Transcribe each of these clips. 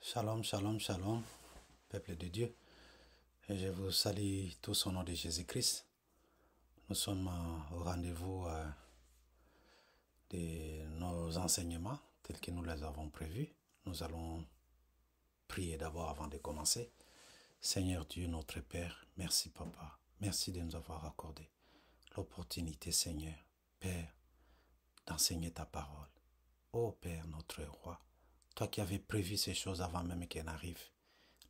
Shalom, shalom, shalom, peuple de Dieu. Et je vous salue tous au nom de Jésus-Christ. Nous sommes au rendez-vous de nos enseignements tels que nous les avons prévus. Nous allons prier d'abord avant de commencer. Seigneur Dieu, notre Père, merci Papa. Merci de nous avoir accordé l'opportunité, Seigneur, Père, d'enseigner ta parole. Ô Père, notre Roi, toi qui avais prévu ces choses avant même qu'elles n'arrivent,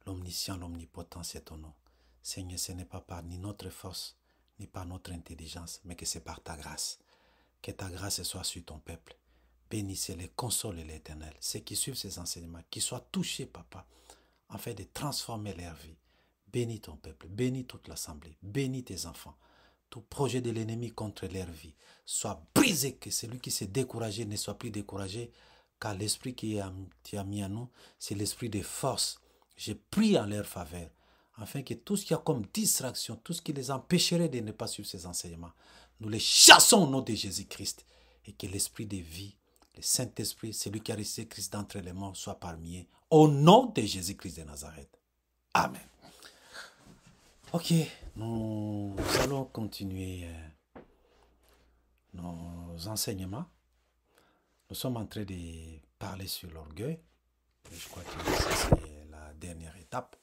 l'omniscient, l'omnipotent, c'est ton nom. Seigneur, ce n'est pas par ni notre force, ni par notre intelligence, mais que c'est par ta grâce. Que ta grâce soit sur ton peuple. Bénissez-les, consolez l'Éternel. Ceux qui suivent ces enseignements, qui soient touchés, Papa, afin de transformer leur vie. Bénis ton peuple, bénis toute l'assemblée, bénis tes enfants. Tout projet de l'ennemi contre leur vie soit brisé, que celui qui s'est découragé ne soit plus découragé, car l'esprit qui tu as mis en nous, c'est l'esprit de force. Je prie en leur faveur, afin que tout ce qu'il y a comme distraction, tout ce qui les empêcherait de ne pas suivre ces enseignements, nous les chassons au nom de Jésus-Christ, et que l'esprit de vie, le Saint-Esprit, celui qui a ressuscité Christ d'entre les morts, soit parmi eux, au nom de Jésus-Christ de Nazareth. Amen. Ok, nous allons continuer nos enseignements. Nous sommes en train de parler sur l'orgueil. Je crois que c'est la dernière étape.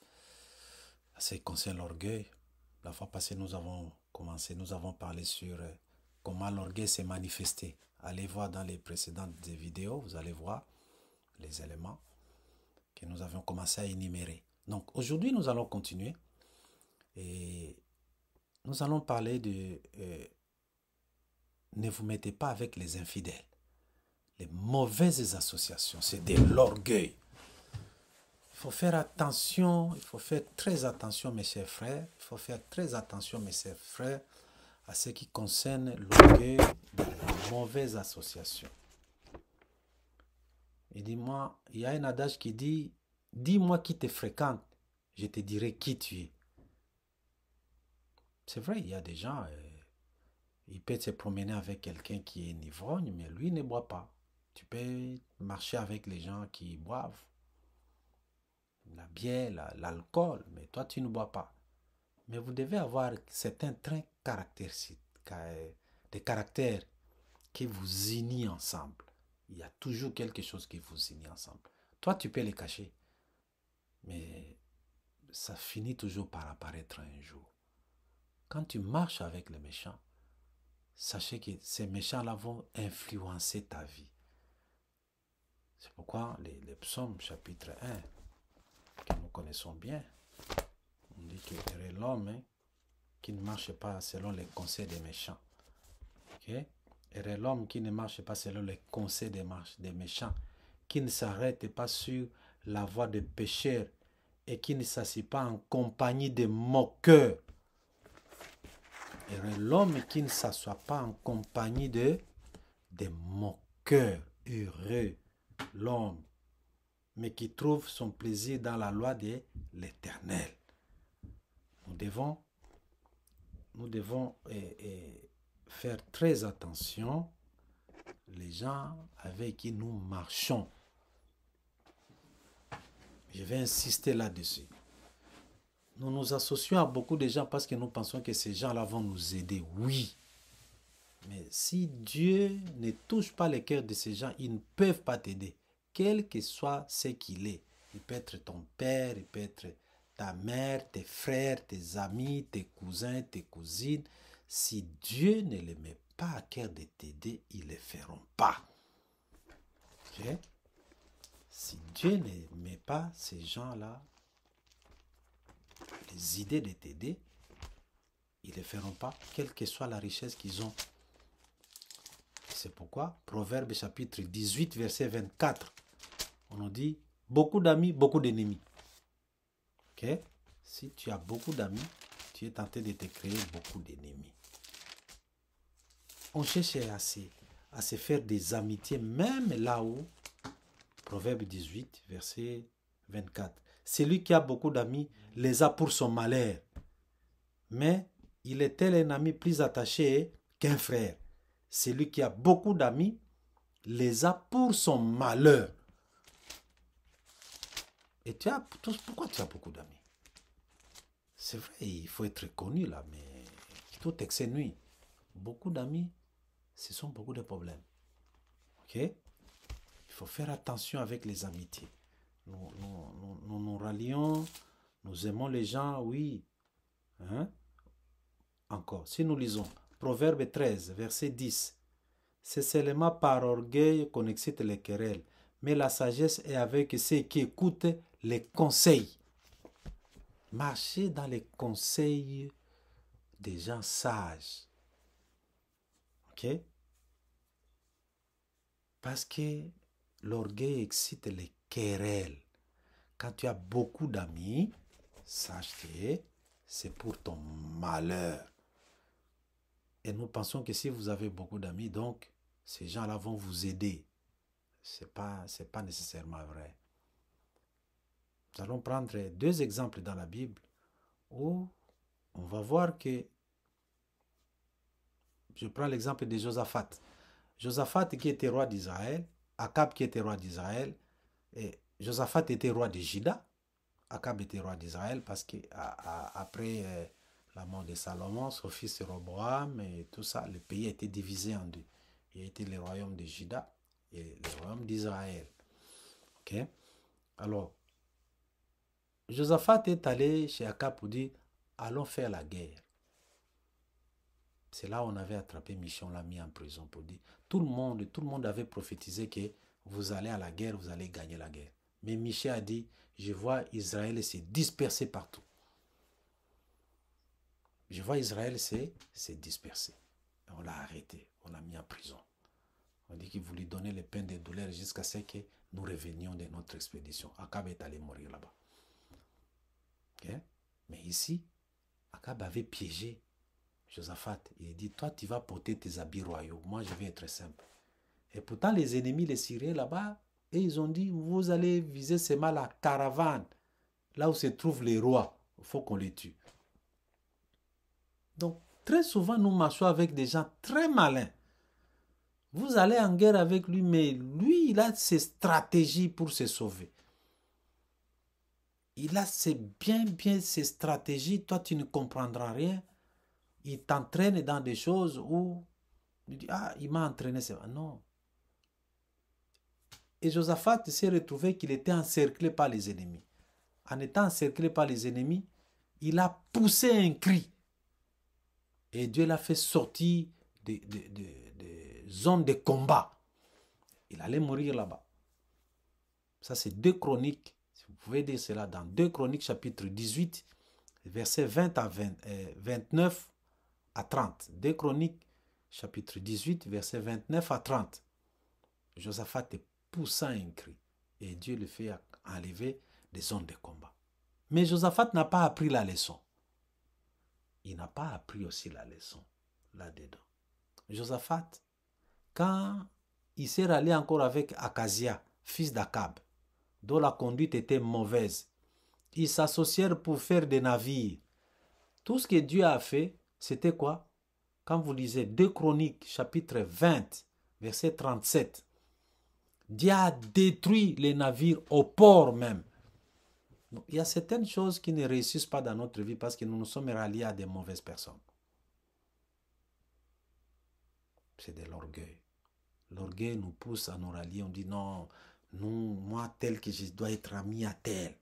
Ça concerne l'orgueil. La fois passée, nous avons parlé sur comment l'orgueil s'est manifesté. Allez voir dans les précédentes vidéos, vous allez voir les éléments que nous avions commencé à énumérer. Donc aujourd'hui, nous allons continuer. Et nous allons parler de ne vous mettez pas avec les infidèles. Les mauvaises associations, c'est de l'orgueil. Il faut faire attention, il faut faire très attention, mes chers frères. Il faut faire très attention, mes chers frères, à ce qui concerne l'orgueil des mauvaises associations. Et dis-moi, il y a un adage qui dit, dis-moi qui te fréquente, je te dirai qui tu es. C'est vrai, il y a des gens, il peut se promener avec quelqu'un qui est un ivrogne, mais lui ne boit pas. Tu peux marcher avec les gens qui boivent la bière, l'alcool, mais toi tu ne bois pas. Mais vous devez avoir certains traits caractéristiques, des caractères qui vous unissent ensemble. Il y a toujours quelque chose qui vous unit ensemble. Toi tu peux les cacher, mais ça finit toujours par apparaître un jour. Quand tu marches avec les méchants, sachez que ces méchants-là vont influencer ta vie. C'est pourquoi les psaumes, chapitre 1, que nous connaissons bien, on dit que est l'homme qui ne marche pas selon les conseils des méchants. Okay? Est l'homme qui ne marche pas selon les conseils des méchants, qui ne s'arrête pas sur la voie des pécheurs et qui ne s'assied pas en compagnie des moqueurs. Et l'homme qui ne s'assoit pas en compagnie des moqueurs, heureux, l'homme, mais qui trouve son plaisir dans la loi de l'Éternel. Nous devons faire très attention les gens avec qui nous marchons. Je vais insister là-dessus. Nous nous associons à beaucoup de gens parce que nous pensons que ces gens-là vont nous aider. Oui. Mais si Dieu ne touche pas le cœur de ces gens, ils ne peuvent pas t'aider. Quel que soit ce qu'il est. Il peut être ton père, il peut être ta mère, tes frères, tes amis, tes cousins, tes cousines. Si Dieu ne les met pas à cœur de t'aider, ils ne le feront pas. Okay? Si Dieu ne met pas ces gens-là les idées de t'aider, ils ne le feront pas, quelle que soit la richesse qu'ils ont. C'est pourquoi, Proverbe chapitre 18, verset 24, on nous dit, beaucoup d'amis, beaucoup d'ennemis. Okay? Si tu as beaucoup d'amis, tu es tenté de te créer beaucoup d'ennemis. On cherche à se faire des amitiés, même là où, Proverbe 18, verset 24, celui qui a beaucoup d'amis les a pour son malheur, mais il est tel un ami plus attaché qu'un frère. Celui qui a beaucoup d'amis les a pour son malheur. Et tu as pourquoi tu as beaucoup d'amis? C'est vrai, il faut être connu là, mais tout excès nuit. Beaucoup d'amis, ce sont beaucoup de problèmes. Ok? Il faut faire attention avec les amitiés. Nous rallions, nous aimons les gens, oui. Hein? Encore, si nous lisons Proverbe 13, verset 10, c'est seulement par orgueil qu'on excite les querelles, mais la sagesse est avec ceux qui écoutent les conseils. Marchez dans les conseils des gens sages. Ok? Parce que l'orgueil excite les querelles. Quand tu as beaucoup d'amis, sache-le, c'est pour ton malheur. Et nous pensons que si vous avez beaucoup d'amis, donc ces gens-là vont vous aider. Ce n'est pas nécessairement vrai. Nous allons prendre deux exemples dans la Bible où on va voir que, je prends l'exemple de Josaphat. Josaphat qui était roi d'Israël, Akab qui était roi d'Israël, et Josaphat était roi de Juda, Akab était roi d'Israël parce qu'après la mort de Salomon, son fils Roboam et tout ça, le pays a été divisé en deux. Il y a été le royaume de Juda et le royaume d'Israël. Ok? Alors, Josaphat est allé chez Akab pour dire, allons faire la guerre. C'est là où on avait attrapé Michon, on l'a mis en prison pour dire, tout le monde avait prophétisé que vous allez à la guerre, vous allez gagner la guerre. Mais Michel a dit, je vois Israël se disperser partout. Je vois Israël se disperser. On l'a arrêté, on l'a mis en prison. On dit qu'il voulait donner les peines de douleur jusqu'à ce que nous revenions de notre expédition. Akab est allé mourir là-bas. Okay? Mais ici, Akab avait piégé Josaphat. Il dit, toi tu vas porter tes habits royaux, moi je vais être simple. Et pourtant les ennemis, les Syriens là-bas, et ils ont dit, vous allez viser seulement la caravane, là où se trouvent les rois, il faut qu'on les tue. Donc, très souvent, nous marchons avec des gens très malins. Vous allez en guerre avec lui, mais lui, il a ses stratégies pour se sauver. Il a bien ses stratégies, toi, tu ne comprendras rien. Il t'entraîne dans des choses où il dit, ah, il m'a entraîné, c'est vrai. Non. Et Josaphat s'est retrouvé qu'il était encerclé par les ennemis. En étant encerclé par les ennemis, il a poussé un cri. Et Dieu l'a fait sortir des zones de combat. Il allait mourir là-bas. Ça, c'est 2 Chroniques. Si vous pouvez dire cela dans 2 Chroniques, chapitre 18, versets 20 à 29 à 30. 2 Chroniques, chapitre 18, versets 29 à 30. Josaphat est poussant un cri. Et Dieu le fait enlever des zones de combat. Mais Josaphat n'a pas appris la leçon. Il n'a pas appris aussi la leçon là-dedans. Josaphat, quand il s'est rallié encore avec Akazia, fils d'Akab, dont la conduite était mauvaise, ils s'associèrent pour faire des navires. Tout ce que Dieu a fait, c'était quoi? Quand vous lisez 2 Chroniques, chapitre 20, verset 37, Dieu a détruit les navires au port même. Donc, il y a certaines choses qui ne réussissent pas dans notre vie parce que nous nous sommes ralliés à des mauvaises personnes. C'est de l'orgueil. L'orgueil nous pousse à nous rallier. On dit non, moi tel que je dois être ami à tel.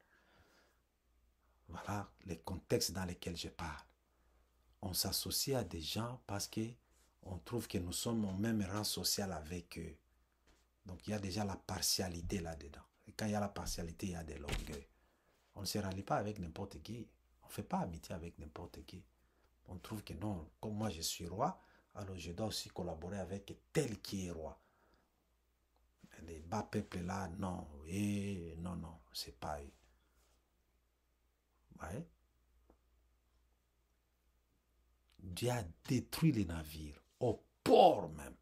Voilà les contextes dans lesquels je parle. On s'associe à des gens parce qu'on trouve que nous sommes au même rang social avec eux. Donc il y a déjà la partialité là-dedans. Et quand il y a la partialité, il y a de l'orgueil. On ne se rallie pas avec n'importe qui. On ne fait pas amitié avec n'importe qui. On trouve que non, comme moi je suis roi, alors je dois aussi collaborer avec tel qui est roi. Les bas peuples là, non, et non, c'est pas eux. Ouais. Dieu a détruit les navires, au port même.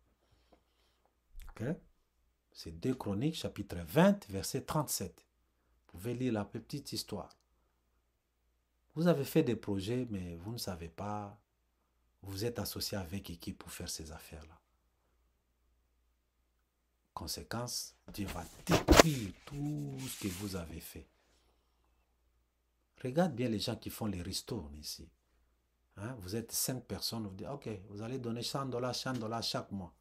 Okay? C'est 2 Chroniques, chapitre 20, verset 37. Vous pouvez lire la petite histoire. Vous avez fait des projets, mais vous ne savez pas, vous êtes associé avec qui pour faire ces affaires-là. Conséquence, Dieu va détruire tout ce que vous avez fait. Regarde bien les gens qui font les restos ici. Hein? Vous êtes 5 personnes, vous dites, ok, vous allez donner $100 chaque mois.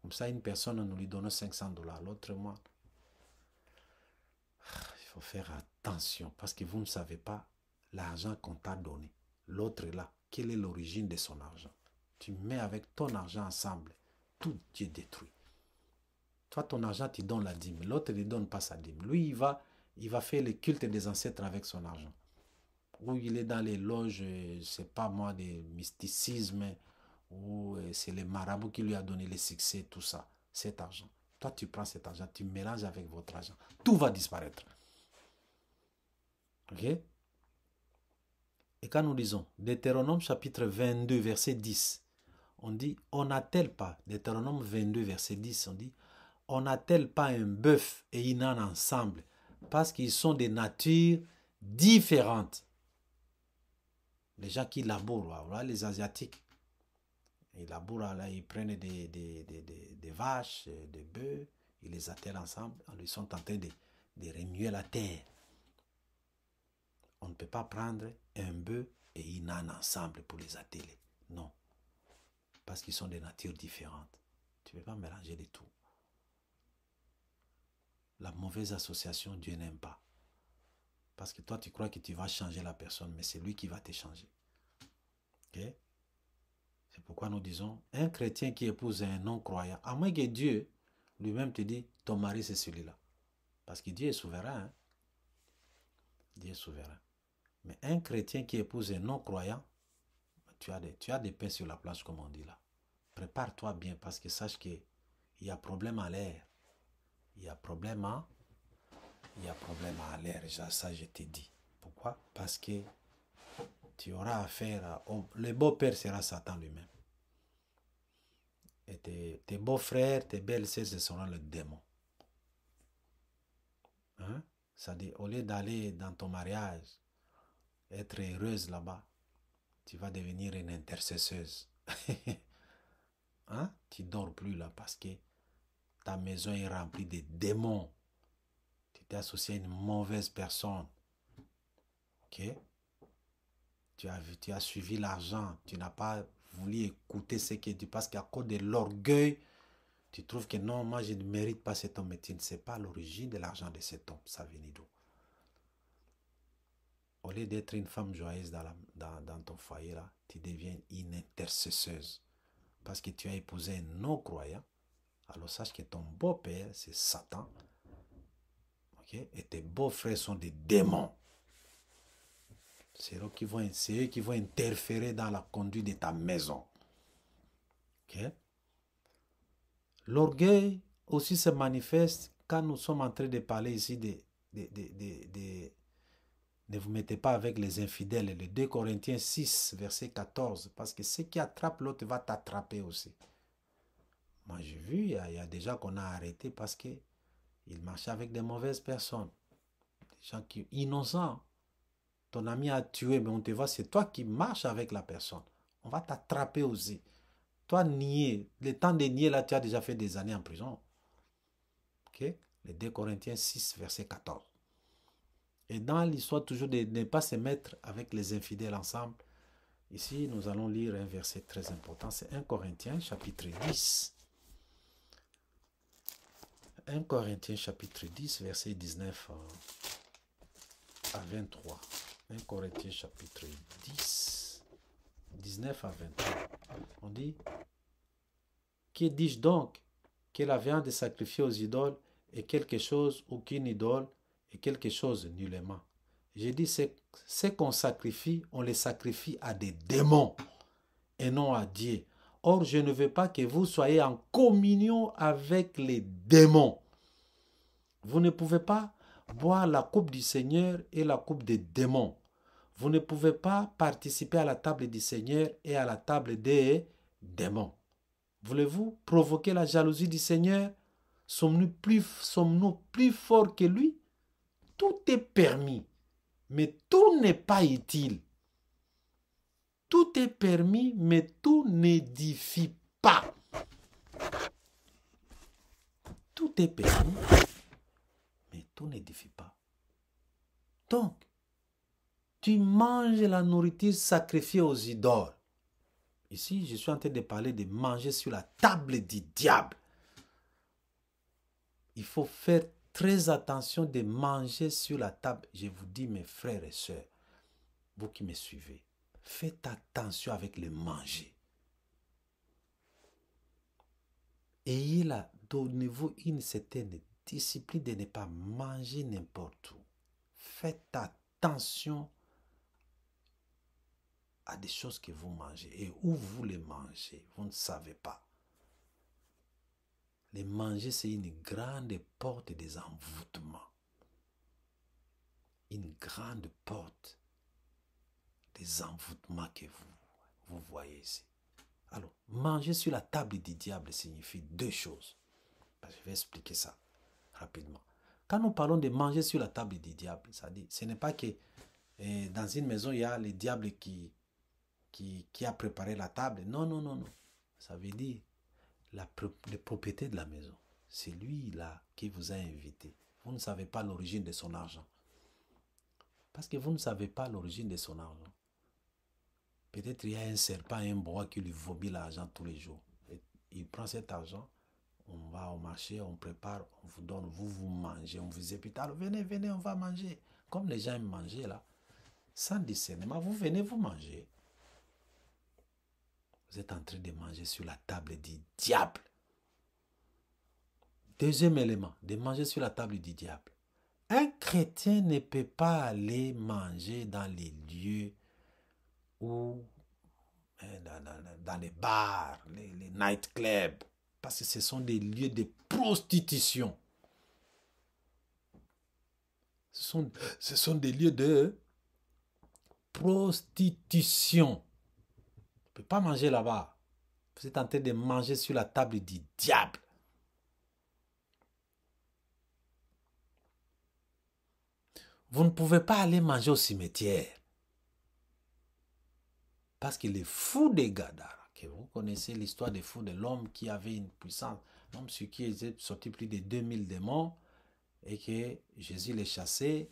Comme ça, une personne, nous lui donne $500. L'autre mois, il faut faire attention parce que vous ne savez pas l'argent qu'on t'a donné. L'autre est là. Quelle est l'origine de son argent? Tu mets avec ton argent ensemble. Tout est détruit. Toi, ton argent, tu donnes la dîme. L'autre ne donne pas sa dîme. Lui, il va faire le culte des ancêtres avec son argent. Ou il est dans les loges, je ne sais pas moi, des mysticismes, ou c'est les marabouts qui lui a donné le succès, tout ça, cet argent. Toi, tu prends cet argent, tu mélanges avec votre argent. Tout va disparaître. Ok? Et quand nous disons, Deutéronome chapitre 22, verset 10, on dit, on n'a-t-elle pas, Deutéronome 22, verset 10, on dit, on n'a-t-elle pas un bœuf et une âne ensemble, parce qu'ils sont des natures différentes. Les gens qui labourent, voilà, les Asiatiques, ils labourent, là, ils prennent des vaches, des bœufs, ils les attellent ensemble, ils sont en train de remuer la terre. On ne peut pas prendre un bœuf et une âne ensemble pour les atteler. Non. Parce qu'ils sont des natures différentes. Tu ne peux pas mélanger les tout. La mauvaise association, Dieu n'aime pas. Parce que toi, tu crois que tu vas changer la personne, mais c'est lui qui va te changer. Okay? C'est pourquoi nous disons, un chrétien qui épouse un non-croyant, à moins que Dieu lui-même te dise, ton mari c'est celui-là. Parce que Dieu est souverain. Hein? Dieu est souverain. Mais un chrétien qui épouse un non-croyant, tu as des pains sur la planche, comme on dit là. Prépare-toi bien, parce que sache qu'il y a problème à l'air. Il y a problème à l'air. Ça, je t'ai dit. Pourquoi? Parce que tu auras affaire à... le beau-père sera Satan lui-même. Et tes beaux-frères, tes belles-sœurs, ce seront le démon. Hein? C'est-à-dire, au lieu d'aller dans ton mariage, être heureuse là-bas, tu vas devenir une intercesseuse. Hein? Tu ne dors plus là parce que ta maison est remplie de démons. Tu t'es associé à une mauvaise personne. Ok? Tu as suivi l'argent. Tu n'as pas voulu écouter ce qu'il dit parce qu'à cause de l'orgueil, tu trouves que non, moi je ne mérite pas cet homme. Mais tu ne sais pas l'origine de l'argent de cet homme. Ça vient d'où? Au lieu d'être une femme joyeuse dans ton foyer, là, tu deviens une intercesseuse. Parce que tu as épousé un non-croyant. Alors sache que ton beau-père, c'est Satan. Okay? Et tes beaux-frères sont des démons. C'est eux qui vont interférer dans la conduite de ta maison. Okay? L'orgueil aussi se manifeste quand nous sommes en train de parler ici ne vous mettez pas avec les infidèles. Le 2 Corinthiens 6, verset 14. Parce que ce qui attrape l'autre va t'attraper aussi. Moi, j'ai vu, il y a des gens qu'on a arrêtés parce qu'ils marchaient avec des mauvaises personnes. Des gens qui innocents. Ton ami a tué, mais on te voit, c'est toi qui marches avec la personne. On va t'attraper aussi. Toi, nier. Le temps de nier, là, tu as déjà fait des années en prison. Ok? Le 2 Corinthiens 6, verset 14. Et dans l'histoire toujours de ne pas se mettre avec les infidèles ensemble, ici, nous allons lire un verset très important. C'est 1 Corinthiens, chapitre 10. 1 Corinthiens, chapitre 10, verset 19 à 23. 1 Corinthiens, chapitre 10, 19 à 23. On dit, que dis-je donc? Que la viande sacrifiée aux idoles est quelque chose ou qu'une idole est quelque chose nullement. J'ai dit, ce qu'on sacrifie, on les sacrifie à des démons et non à Dieu. Or, je ne veux pas que vous soyez en communion avec les démons. Vous ne pouvez pas boire la coupe du Seigneur et la coupe des démons. Vous ne pouvez pas participer à la table du Seigneur et à la table des démons. Voulez-vous provoquer la jalousie du Seigneur? Sommes-nous plus forts que lui? Tout est permis, mais tout n'est pas utile. Tout est permis, mais tout n'édifie pas. Tout est permis, mais tout n'édifie pas. Donc, Tu manges la nourriture sacrifiée aux idoles. Ici, je suis en train de parler de manger sur la table du diable. Il faut faire très attention de manger sur la table. Je vous dis, mes frères et sœurs, vous qui me suivez, faites attention avec le manger. Ayez là, donnez-vous une certaine discipline de ne pas manger n'importe où. Faites attention à des choses que vous mangez et où vous les mangez. Vous ne savez pas. Les manger, c'est une grande porte des envoûtements. Une grande porte des envoûtements que vous voyez ici. Alors, manger sur la table du diable signifie deux choses. Je vais expliquer ça rapidement. Quand nous parlons de manger sur la table du diable, ça dit, ce n'est pas que dans une maison, il y a le diable qui a préparé la table. Non, non, non, non. Ça veut dire le propriétaire de la maison. C'est lui-là qui vous a invité. Vous ne savez pas l'origine de son argent. Parce que vous ne savez pas l'origine de son argent. Peut-être il y a un serpent, un bois qui lui vomit l'argent tous les jours. Et il prend cet argent, on va au marché, on prépare, on vous donne, vous mangez, on vous épite. Alors venez, venez, on va manger. Comme les gens aiment manger là, sans discernement, vous venez vous manger. Vous êtes en train de manger sur la table du diable. Deuxième élément, de manger sur la table du diable. Un chrétien ne peut pas aller manger dans les lieux ou dans les bars, les nightclubs, parce que ce sont des lieux de prostitution. Ce sont des lieux de prostitution. Tu ne peux pas manger là-bas. Vous êtes en train de manger sur la table du diable. Vous ne pouvez pas aller manger au cimetière. Parce que les fous des Gadara, que vous connaissez l'histoire des fous de l'homme qui avait une puissance, l'homme sur qui était sorti plus de 2000 démons et que Jésus les chassait.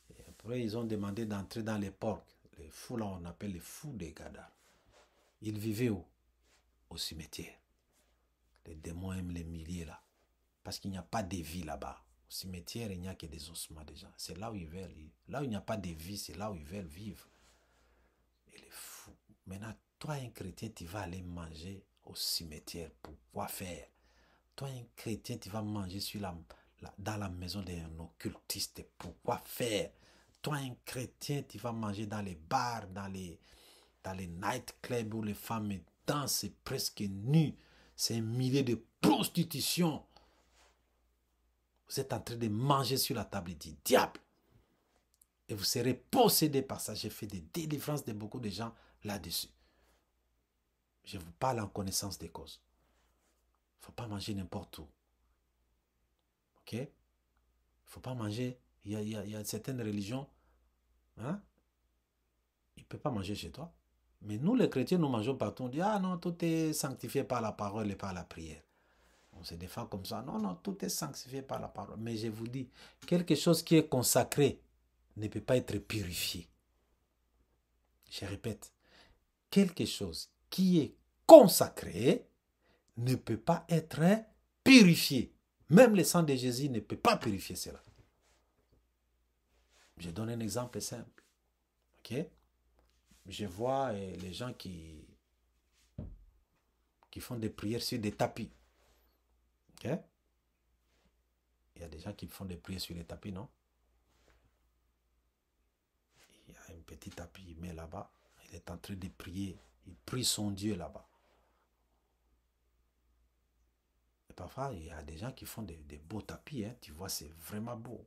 Et après, ils ont demandé d'entrer dans les porcs. Les fous là, on appelle les fous des Gadara. Ils vivaient où? Au cimetière. Les démons aiment les milliers là. Parce qu'il n'y a pas de vie là-bas. Au cimetière, il n'y a que des ossements des gens. C'est là où ils veulent vivre. Là où il n'y a pas de vie, c'est là où ils veulent vivre. Et les fous. Maintenant, toi, un chrétien, tu vas aller manger au cimetière. Pour quoi faire? Toi, un chrétien, tu vas manger dans la maison d'un occultiste. Pourquoi faire? Toi, un chrétien, tu vas manger dans les bars, dans les nightclubs où les femmes dansent presque nues. C'est un milieu de prostitution. Vous êtes en train de manger sur la table du diable. Et vous serez possédés par ça. J'ai fait des délivrances de beaucoup de gens là-dessus. Je vous parle en connaissance des causes. Il ne faut pas manger n'importe où. Ok? Il ne faut pas manger. Il y a certaines religions. Hein? Il ne peut pas manger chez toi. Mais nous, les chrétiens, nous mangeons partout. On dit, ah non, tout est sanctifié par la parole et par la prière. On se défend comme ça. Non, non, tout est sanctifié par la parole. Mais je vous dis, quelque chose qui est consacré ne peut pas être purifié. Je répète, quelque chose qui est consacré ne peut pas être purifié. Même le sang de Jésus ne peut pas purifier cela. Je donne un exemple simple. Ok? Je vois les gens qui font des prières sur des tapis. Ok? Il y a des gens qui font des prières sur les tapis, non? Il y a un petit tapis, il met là-bas. Il est en train de prier. Il prie son Dieu là-bas. Et parfois, il y a des gens qui font des beaux tapis. Hein. Tu vois, c'est vraiment beau.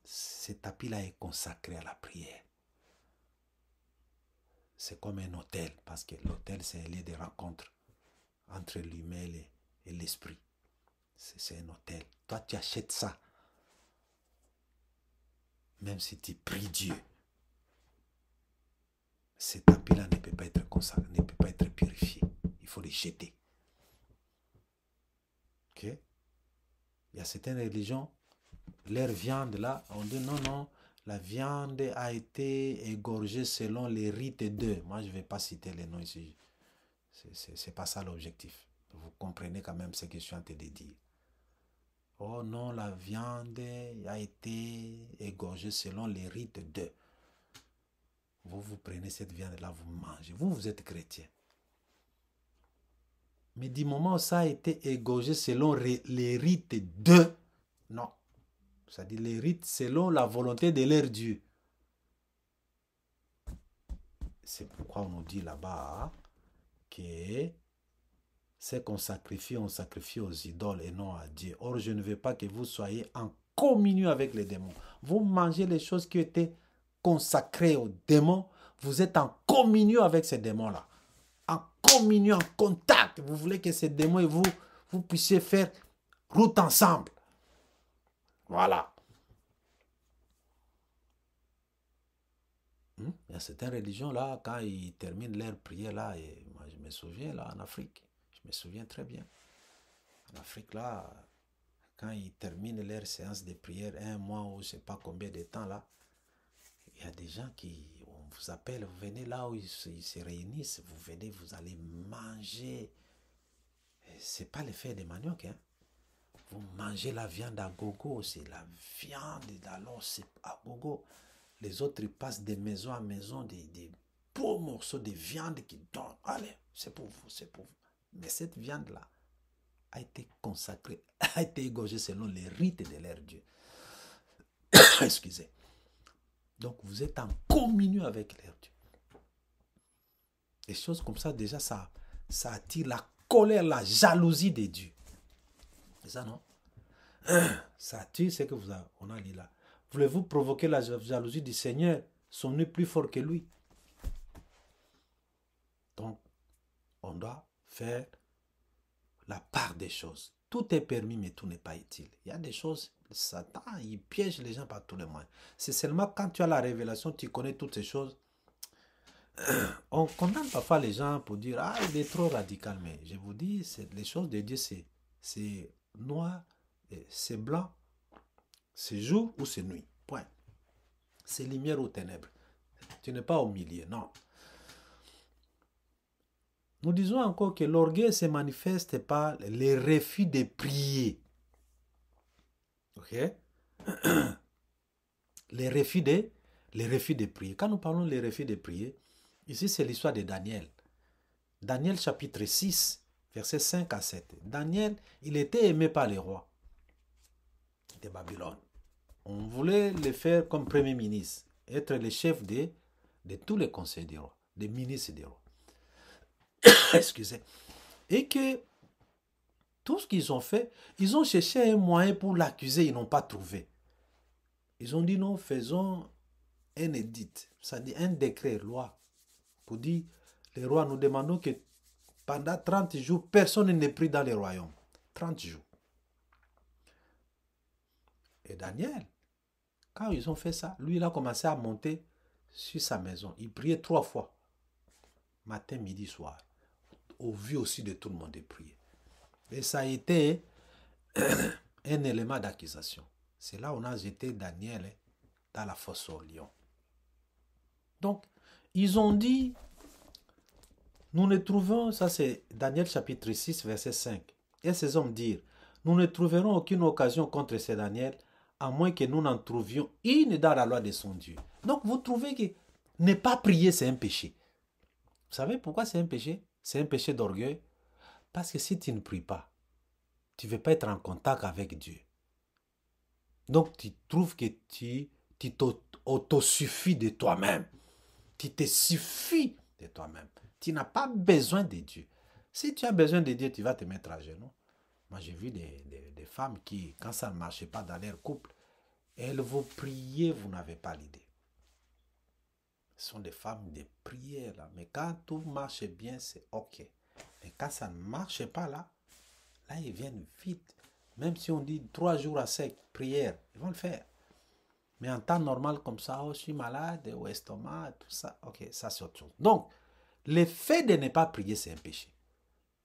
Ce tapis-là est consacré à la prière. C'est comme un hôtel, parce que l'hôtel, c'est un lieu de rencontre entre l'humain et l'esprit. C'est un hôtel. Toi, tu achètes ça. Même si tu pries Dieu. Ce tapis-là ne peut pas être consacré, ne peut pas être purifié. Il faut les jeter. Ok? Il y a certaines religions, leur viande là, on dit non, non, la viande a été égorgée selon les rites de... Moi, je ne vais pas citer les noms ici. C'est pas ça l'objectif. Vous comprenez quand même ce que je suis en train de dire. Oh non, la viande a été égorgée selon les rites de... Vous prenez cette viande-là, vous mangez. Vous êtes chrétien. Mais du moment où ça a été égorgé selon les rites de... Non. C'est-à-dire les rites selon la volonté de leur Dieu. C'est pourquoi on nous dit là-bas que c'est qu'on sacrifie, on sacrifie aux idoles et non à Dieu. Or, je ne veux pas que vous soyez en communion avec les démons. Vous mangez les choses qui étaient consacrées aux démons. Vous êtes en communion avec ces démons-là. En communion, en contact. Vous voulez que ces démons et vous puissiez faire route ensemble. Voilà. Il y a certaines religions là, quand ils terminent leur prière là, et moi je me souviens là en Afrique, je me souviens très bien. En Afrique là, quand ils terminent leur séance de prière, un mois ou je ne sais pas combien de temps là, il y a des gens qui, on vous appelle, vous venez là où ils se réunissent, vous venez, vous allez manger. Ce n'est pas le fait de manioc, hein. Vous mangez la viande à gogo, c'est la viande, alors c'est à gogo. Les autres, ils passent de maison à maison des beaux morceaux de viande qui donnent. Allez, c'est pour vous, c'est pour vous. Mais cette viande-là a été consacrée, a été égorgée selon les rites de leur Dieu. Excusez. Donc, vous êtes en communion avec leur Dieu. Des choses comme ça, déjà, ça attire la colère, la jalousie de Dieu. C'est ça, non? Ça attire ce que on a dit là. Voulez-vous provoquer la jalousie du Seigneur? Sont-nous plus forts que lui? Donc, on doit faire la part des choses. Tout est permis, mais tout n'est pas utile. Il y a des choses, Satan, il piège les gens par tous les moyens. C'est seulement quand tu as la révélation, tu connais toutes ces choses. On condamne parfois les gens pour dire, ah, il est trop radical. Mais je vous dis, les choses de Dieu, c'est noir, c'est blanc, c'est jour ou c'est nuit. Point. C'est lumière ou ténèbres. Tu n'es pas au milieu, non. Nous disons encore que l'orgueil se manifeste par les refus de prier. Ok? Les refus de prier. Quand nous parlons des refus de prier, ici c'est l'histoire de Daniel. Daniel chapitre 6, versets 5 à 7. Daniel, il était aimé par les rois de Babylone. On voulait le faire comme premier ministre, être le chef de tous les conseils des rois, des ministres des rois. Excusez. Et que tout ce qu'ils ont fait, ils ont cherché un moyen pour l'accuser, ils n'ont pas trouvé. Ils ont dit non, faisons un édit, c'est-à-dire un décret, loi, pour dire, les rois, nous demandons que pendant 30 jours, personne n'est pris dans les royaumes. 30 jours. Et Daniel, quand ils ont fait ça, lui, il a commencé à monter sur sa maison. Il priait 3 fois, matin, midi, soir, au vu aussi de tout le monde de prier. Et ça a été un élément d'accusation. C'est là où on a jeté Daniel dans la fosse au lion. Donc, ils ont dit, nous ne trouvons, ça c'est Daniel chapitre 6, verset 5. Et ces hommes dirent, nous ne trouverons aucune occasion contre ce Daniel, à moins que nous n'en trouvions une dans la loi de son Dieu. Donc, vous trouvez que ne pas prier, c'est un péché. Vous savez pourquoi c'est un péché? C'est un péché d'orgueil. Parce que si tu ne pries pas, tu ne veux pas être en contact avec Dieu. Donc, tu trouves que tu t'autosuffis de toi-même. Tu te suffis de toi-même. Tu n'as pas besoin de Dieu. Si tu as besoin de Dieu, tu vas te mettre à genoux. Moi, j'ai vu des femmes qui, quand ça ne marchait pas dans leur couple, elles vont prier, vous n'avez pas l'idée. Ce sont des femmes de prière, là. Mais quand tout marche bien, c'est OK. Mais quand ça ne marche pas, là, ils viennent vite. Même si on dit 3 jours à sec, prière, ils vont le faire. Mais en temps normal comme ça, oh, je suis malade, au estomac, tout ça, ok, ça c'est autre chose. Donc, le fait de ne pas prier, c'est un péché.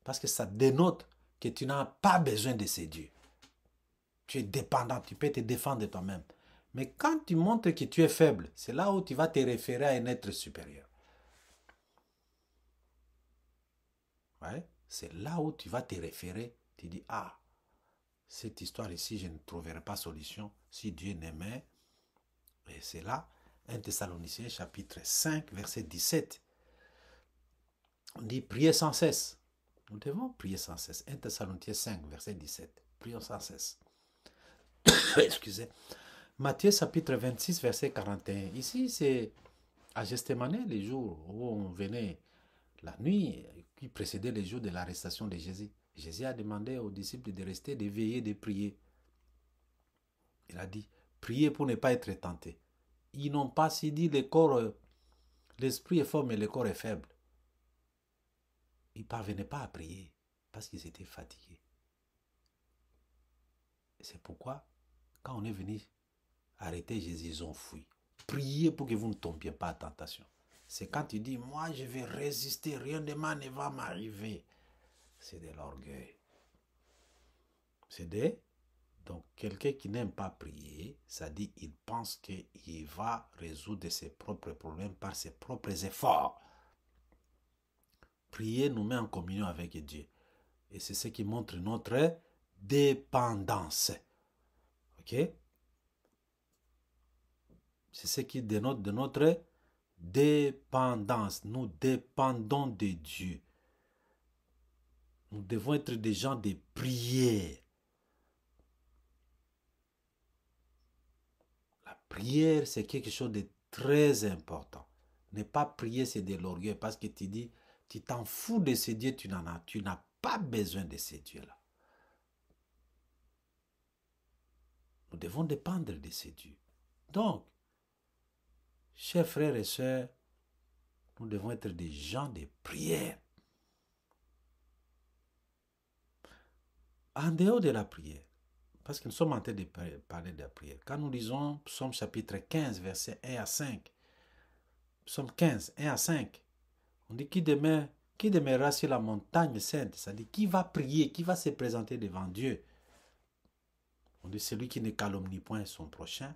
Parce que ça dénote que tu n'as pas besoin de ces dieux. Tu es dépendant, tu peux te défendre de toi-même. Mais quand tu montres que tu es faible, c'est là où tu vas te référer à un être supérieur. Ouais? C'est là où tu vas te référer. Tu dis, ah, cette histoire ici, je ne trouverai pas solution si Dieu n'aimait. Et c'est là, 1 Thessaloniciens chapitre 5, verset 17. On dit, priez sans cesse. Nous devons prier sans cesse. 1 Thessaloniciens 5, verset 17. Prions sans cesse. Excusez. Matthieu chapitre 26, verset 41. Ici, c'est à Gethsémani, les jours où on venait la nuit qui précédait les jours de l'arrestation de Jésus. Jésus a demandé aux disciples de rester, de veiller, de prier. Il a dit, priez pour ne pas être tentés. Ils n'ont pas si dit le corps, l'esprit est fort, mais le corps est faible. Ils ne parvenaient pas à prier parce qu'ils étaient fatigués. C'est pourquoi, quand on est venu arrêter Jésus, ils ont fui. Priez pour que vous ne tombiez pas à tentation. C'est quand tu dis, moi je vais résister, rien de mal ne va m'arriver. C'est de l'orgueil. C'est donc quelqu'un qui n'aime pas prier, ça dit, il pense qu'il va résoudre ses propres problèmes par ses propres efforts. Prier nous met en communion avec Dieu. Et c'est ce qui montre notre dépendance. Ok? C'est ce qui dénote de notre dépendance. Nous dépendons de Dieu. Nous devons être des gens de prière. La prière, c'est quelque chose de très important. Ne pas prier, c'est de l'orgueil parce que tu dis, tu t'en fous de ces dieux, tu n'as pas besoin de ces dieux-là. Nous devons dépendre de ces dieux. Donc, chers frères et sœurs, nous devons être des gens de prière. En dehors de la prière, parce que nous sommes en train de parler de la prière. Quand nous lisons Psaume chapitre 15, versets 1 à 5, Psaume 15, 1 à 5, on dit qui demeurera sur la montagne sainte, c'est-à-dire qui va prier, qui va se présenter devant Dieu. On dit celui qui ne calomnie point son prochain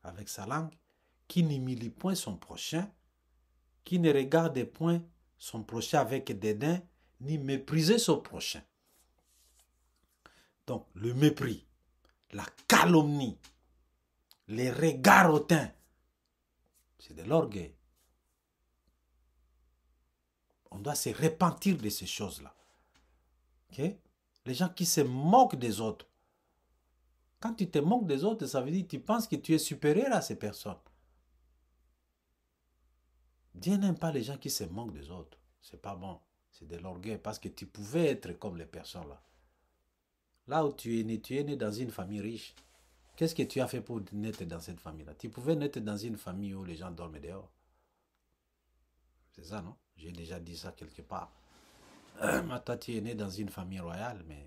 avec sa langue, qui n'humilie point son prochain, qui ne regarde point son prochain avec dédain, ni mépriser son prochain. Donc, le mépris, la calomnie, les regards hautains, c'est de l'orgueil. On doit se repentir de ces choses-là. Okay? Les gens qui se moquent des autres. Quand tu te moques des autres, ça veut dire que tu penses que tu es supérieur à ces personnes. Dieu n'aime pas les gens qui se moquent des autres. C'est pas bon. C'est de l'orgueil parce que tu pouvais être comme les personnes là. Là où tu es né dans une famille riche. Qu'est-ce que tu as fait pour naître dans cette famille-là? Tu pouvais naître dans une famille où les gens dorment dehors. C'est ça, non? J'ai déjà dit ça quelque part. Toi, tu es né dans une famille royale, mais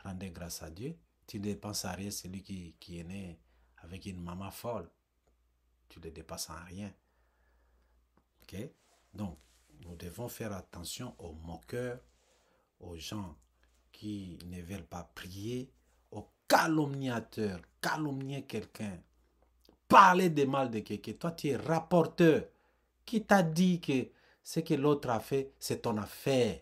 rendez grâce à Dieu. Tu ne dépenses à rien celui qui est né avec une maman folle. Tu ne dépasses en rien. Ok? Donc, nous devons faire attention aux moqueurs, aux gens qui ne veulent pas prier, aux calomniateurs, calomnier quelqu'un, parler de mal de quelqu'un. Toi, tu es rapporteur. Qui t'a dit que ce que l'autre a fait, c'est ton affaire?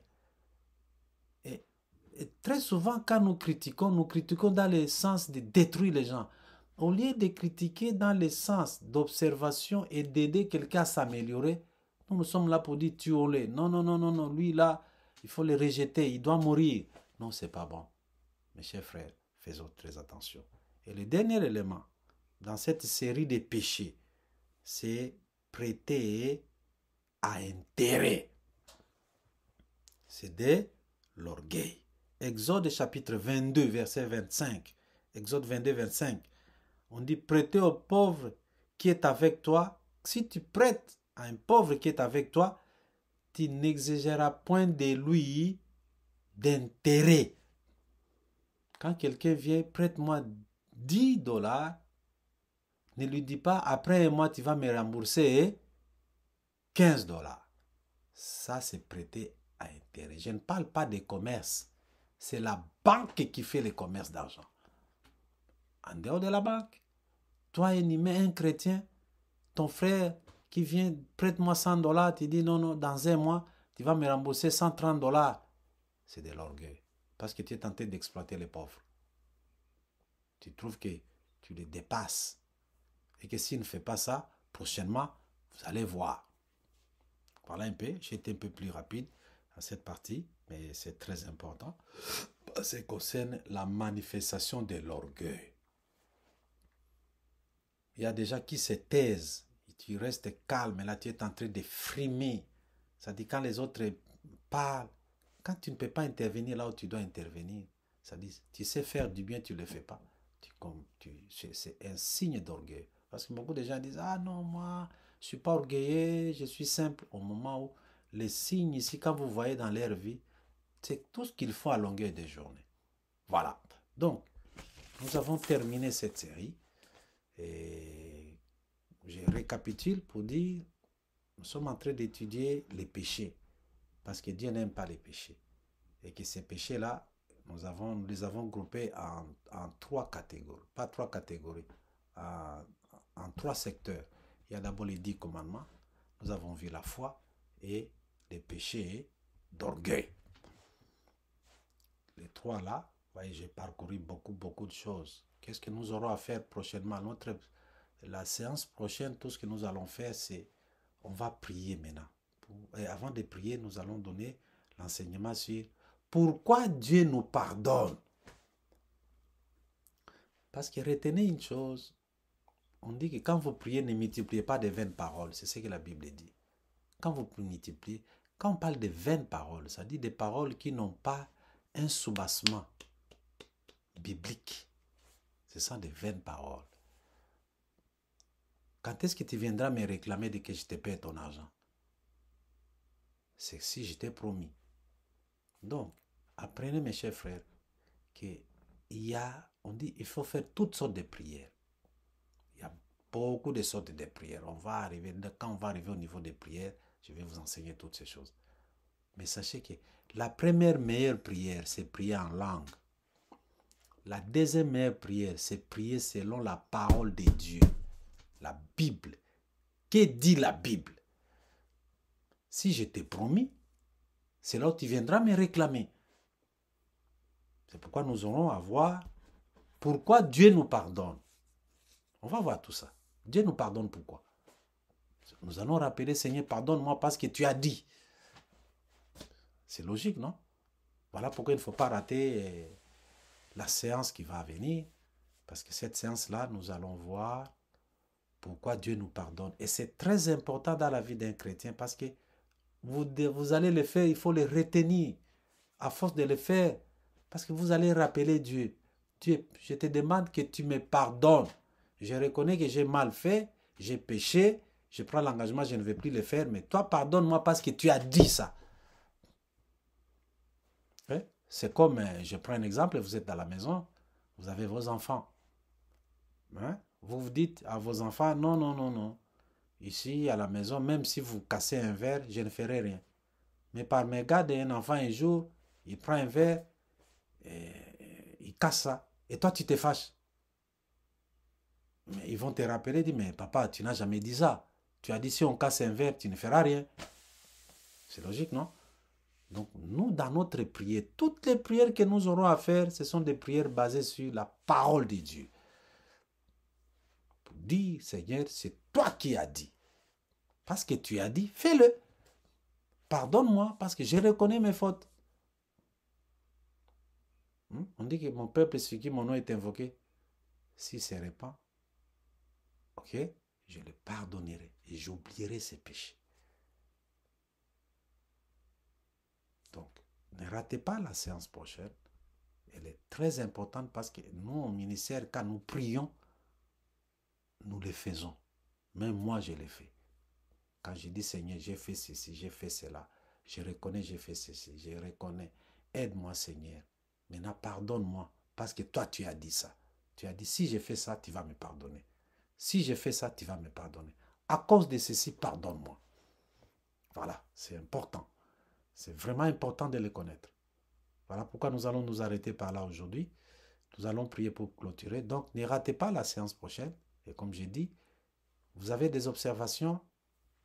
Et très souvent, quand nous critiquons dans le sens de détruire les gens. Au lieu de critiquer dans le sens d'observation et d'aider quelqu'un à s'améliorer, nous sommes là pour dire tuons-le. Non, non, non, non, non. Lui, là, il faut le rejeter. Il doit mourir. Non, c'est pas bon. Mes chers frères, faisons très attention. Et le dernier élément, dans cette série de péchés, c'est prêter à intérêt. C'est de l'orgueil. Exode chapitre 22, verset 25. Exode 22, 25. On dit prêter au pauvre qui est avec toi. Si tu prêtes à un pauvre qui est avec toi, tu n'exigeras point de lui d'intérêt. Quand quelqu'un vient, prête-moi 10 $, ne lui dis pas, après un mois, tu vas me rembourser 15 $. Ça, c'est prêter à intérêt. Je ne parle pas de commerce. C'est la banque qui fait le commerce d'argent. En dehors de la banque, Toi, un humain, un chrétien, ton frère qui vient, prête-moi 100 $, tu dis non, non, dans un mois, tu vas me rembourser 130 $. C'est de l'orgueil. Parce que tu es tenté d'exploiter les pauvres. Tu trouves que tu les dépasses. Et que s'il ne fait pas ça, prochainement, vous allez voir. Voilà un peu, j'ai été un peu plus rapide à cette partie, mais c'est très important. Ça concerne la manifestation de l'orgueil. Il y a des gens qui se taisent, tu restes calme, et là tu es en train de frimer. Ça dit quand les autres parlent, quand tu ne peux pas intervenir là où tu dois intervenir, ça dit tu sais faire du bien, tu ne le fais pas. C'est un signe d'orgueil. Parce que beaucoup de gens disent, ah non, moi, je ne suis pas orgueilleux, je suis simple. Au moment où les signes ici, quand vous voyez dans leur vie, c'est tout ce qu'il faut à longueur de journée. Voilà. Donc, nous avons terminé cette série. Et je récapitule pour dire, nous sommes en train d'étudier les péchés. Parce que Dieu n'aime pas les péchés. Et que ces péchés-là, nous les avons groupés en 3 catégories. Pas 3 catégories. En 3 secteurs. Il y a d'abord les 10 commandements. Nous avons vu la foi et les péchés d'orgueil. Les 3 là, voyez, j'ai parcouru beaucoup de choses. Qu'est-ce que nous aurons à faire prochainement? La séance prochaine, tout ce que nous allons faire, c'est on va prier maintenant. Et avant de prier, nous allons donner l'enseignement sur pourquoi Dieu nous pardonne. Parce que retenez une chose, on dit que quand vous priez, ne multipliez pas de vaines paroles. C'est ce que la Bible dit. Quand vous multipliez, quand on parle de vaines paroles, ça dit des paroles qui n'ont pas un soubassement biblique. Ce sont des vaines paroles. Quand est-ce que tu viendras me réclamer de que je te paie ton argent? C'est si je t'ai promis. Donc, apprenez mes chers frères, on dit il faut faire toutes sortes de prières. Il y a beaucoup de sortes de prières. Quand on va arriver au niveau des prières, je vais vous enseigner toutes ces choses. Mais sachez que la première meilleure prière, c'est prier en langue. La deuxième meilleure prière, c'est prier selon la parole de Dieu. La Bible. Que dit la Bible? Si je t'ai promis, c'est là où tu viendras me réclamer. C'est pourquoi nous aurons à voir pourquoi Dieu nous pardonne. On va voir tout ça. Dieu nous pardonne pourquoi? Nous allons rappeler, Seigneur, pardonne-moi parce que tu as dit. C'est logique, non? Voilà pourquoi il ne faut pas rater la séance qui va venir. Parce que cette séance-là, nous allons voir pourquoi Dieu nous pardonne. Et c'est très important dans la vie d'un chrétien parce que vous allez le faire, il faut le retenir. À force de le faire, parce que vous allez rappeler Dieu. Dieu, je te demande que tu me pardonnes. Je reconnais que j'ai mal fait, j'ai péché, je prends l'engagement, je ne vais plus le faire, mais toi, pardonne-moi parce que tu as dit ça. C'est comme, je prends un exemple, vous êtes dans la maison, vous avez vos enfants. Vous vous dites à vos enfants, non, non, non, non. Ici, à la maison, même si vous cassez un verre, je ne ferai rien. Mais par mégarde, un enfant, un jour, il prend un verre, il casse ça. Et toi, tu te fâches. Mais ils vont te rappeler, dire, mais papa, tu n'as jamais dit ça. Tu as dit, si on casse un verre, tu ne feras rien. C'est logique, non? Donc, nous, dans notre prière, toutes les prières que nous aurons à faire, ce sont des prières basées sur la parole de Dieu. Pour dire, Seigneur, c'est toi qui as dit. Parce que tu as dit, fais-le. Pardonne-moi, parce que je reconnais mes fautes. On dit que mon peuple sur qui mon nom est invoqué, s'il se répand, ok, je le pardonnerai et j'oublierai ses péchés. Donc, ne ratez pas la séance prochaine. Elle est très importante parce que nous, au ministère, quand nous prions, nous le faisons. Même moi, je le fais. Quand je dis, Seigneur, j'ai fait ceci, j'ai fait cela, je reconnais, j'ai fait ceci, je reconnais. Aide-moi, Seigneur. Maintenant, pardonne-moi parce que toi, tu as dit ça. Tu as dit, si je fais ça, tu vas me pardonner. Si je fais ça, tu vas me pardonner. À cause de ceci, pardonne-moi. Voilà, c'est important. C'est vraiment important de le connaître. Voilà pourquoi nous allons nous arrêter par là aujourd'hui. Nous allons prier pour clôturer. Donc, ne ratez pas la séance prochaine. Et comme j'ai dit, vous avez des observations,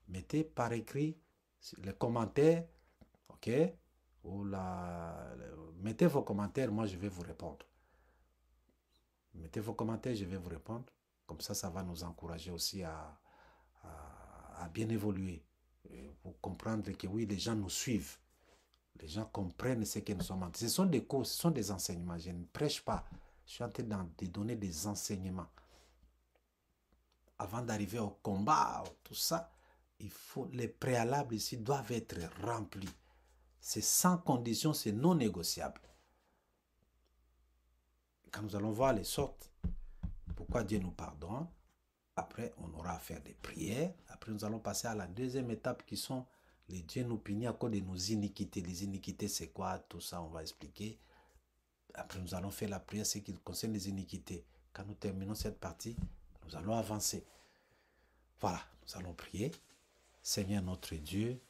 mettez par écrit les commentaires, ok? Ou mettez vos commentaires, moi je vais vous répondre. Mettez vos commentaires, je vais vous répondre. Comme ça va nous encourager aussi à bien évoluer. Pour comprendre que oui, les gens nous suivent. Les gens comprennent ce que nous sommes en train de... Ce sont des cours, ce sont des enseignements. Je ne prêche pas. Je suis en train de donner des enseignements. Avant d'arriver au combat, tout ça, les préalables ici doivent être remplis. C'est sans condition, c'est non négociable. Quand nous allons voir les sortes, pourquoi Dieu nous pardonne, après on aura à faire des prières. Après nous allons passer à la deuxième étape qui sont les Dieu nous punit à cause de nos iniquités. Les iniquités c'est quoi? Tout ça on va expliquer. Après nous allons faire la prière, ce qui concerne les iniquités. Quand nous terminons cette partie, nous allons avancer. Voilà, nous allons prier. Seigneur notre Dieu,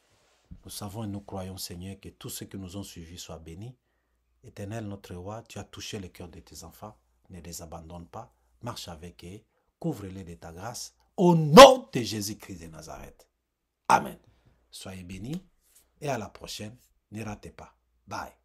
nous savons et nous croyons Seigneur que tous ceux qui nous ont suivis soient bénis. Éternel notre roi, tu as touché le cœur de tes enfants. Ne les abandonne pas. Marche avec eux. Couvre-les de ta grâce. Au nom de Jésus-Christ de Nazareth. Amen. Soyez bénis et à la prochaine. Ne ratez pas. Bye.